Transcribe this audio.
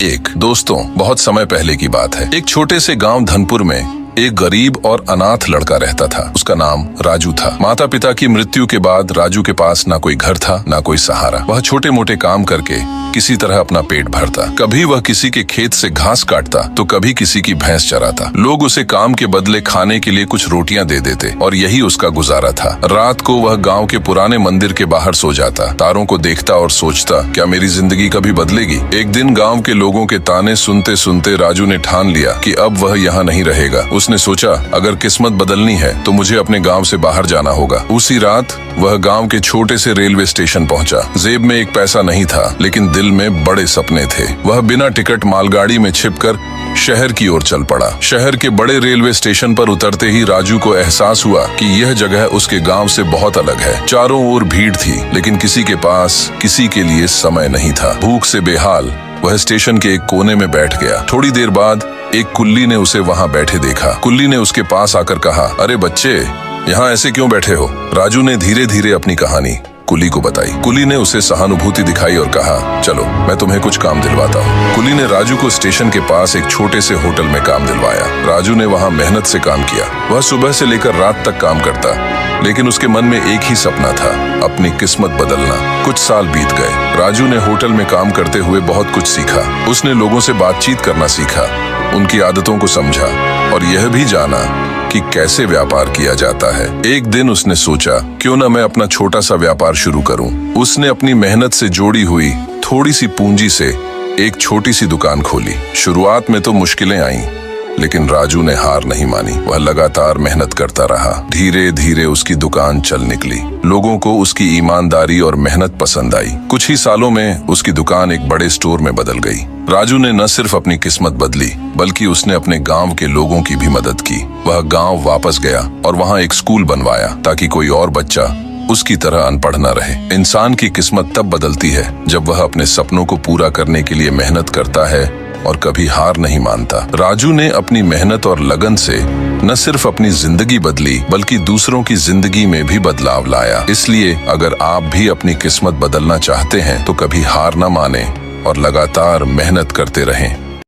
एक दोस्तों, बहुत समय पहले की बात है। एक छोटे से गांव धनपुर में एक गरीब और अनाथ लड़का रहता था। उसका नाम राजू था। माता पिता की मृत्यु के बाद राजू के पास ना कोई घर था, ना कोई सहारा। वह छोटे मोटे काम करके किसी तरह अपना पेट भरता। कभी वह किसी के खेत से घास काटता तो कभी किसी की भैंस चराता। लोग उसे काम के बदले खाने के लिए कुछ रोटियां दे देते और यही उसका गुजारा था। रात को वह गांव के पुराने मंदिर के बाहर सो जाता, तारों को देखता और सोचता, क्या मेरी जिंदगी कभी बदलेगी। एक दिन गांव के लोगों के ताने सुनते सुनते राजू ने ठान लिया कि अब वह यहाँ नहीं रहेगा। उसने सोचा, अगर किस्मत बदलनी है तो मुझे अपने गांव से बाहर जाना होगा। उसी रात वह गांव के छोटे से रेलवे स्टेशन पहुंचा। जेब में एक पैसा नहीं था, लेकिन दिल में बड़े सपने थे। वह बिना टिकट मालगाड़ी में छिपकर शहर की ओर चल पड़ा। शहर के बड़े रेलवे स्टेशन पर उतरते ही राजू को एहसास हुआ कि यह जगह उसके गांव से बहुत अलग है। चारों ओर भीड़ थी, लेकिन किसी के पास किसी के लिए समय नहीं था। भूख से बेहाल वह स्टेशन के एक कोने में बैठ गया। थोड़ी देर बाद एक कुल्ली ने उसे वहां बैठे देखा। कुल्ली ने उसके पास आकर कहा, अरे बच्चे, यहाँ ऐसे क्यों बैठे हो। राजू ने धीरे धीरे अपनी कहानी कुली को बताई। कुली ने उसे सहानुभूति दिखाई और कहा, चलो मैं तुम्हें कुछ काम दिलवाता हूँ। कुली ने राजू को स्टेशन के पास एक छोटे से होटल में काम दिलवाया। राजू ने वहाँ मेहनत से काम किया। वह सुबह से लेकर रात तक काम करता, लेकिन उसके मन में एक ही सपना था, अपनी किस्मत बदलना। कुछ साल बीत गए। राजू ने होटल में काम करते हुए बहुत कुछ सीखा। उसने लोगों से बातचीत करना सीखा, उनकी आदतों को समझा और यह भी जाना कि कैसे व्यापार किया जाता है। एक दिन उसने सोचा, क्यों न मैं अपना छोटा सा व्यापार शुरू करूं। उसने अपनी मेहनत से जोड़ी हुई थोड़ी सी पूंजी से एक छोटी सी दुकान खोली। शुरुआत में तो मुश्किलें आईं, लेकिन राजू ने हार नहीं मानी। वह लगातार मेहनत करता रहा। धीरे धीरे उसकी दुकान चल निकली। लोगों को उसकी ईमानदारी और मेहनत पसंद आई। कुछ ही सालों में उसकी दुकान एक बड़े स्टोर में बदल गई। राजू ने न सिर्फ अपनी किस्मत बदली, बल्कि उसने अपने गांव के लोगों की भी मदद की। वह गांव वापस गया और वहां एक स्कूल बनवाया, ताकि कोई और बच्चा उसकी तरह अनपढ़ न रहे। इंसान की किस्मत तब बदलती है जब वह अपने सपनों को पूरा करने के लिए मेहनत करता है और कभी हार नहीं मानता। राजू ने अपनी मेहनत और लगन से न सिर्फ अपनी जिंदगी बदली, बल्कि दूसरों की जिंदगी में भी बदलाव लाया। इसलिए अगर आप भी अपनी किस्मत बदलना चाहते हैं तो कभी हार न माने और लगातार मेहनत करते रहें।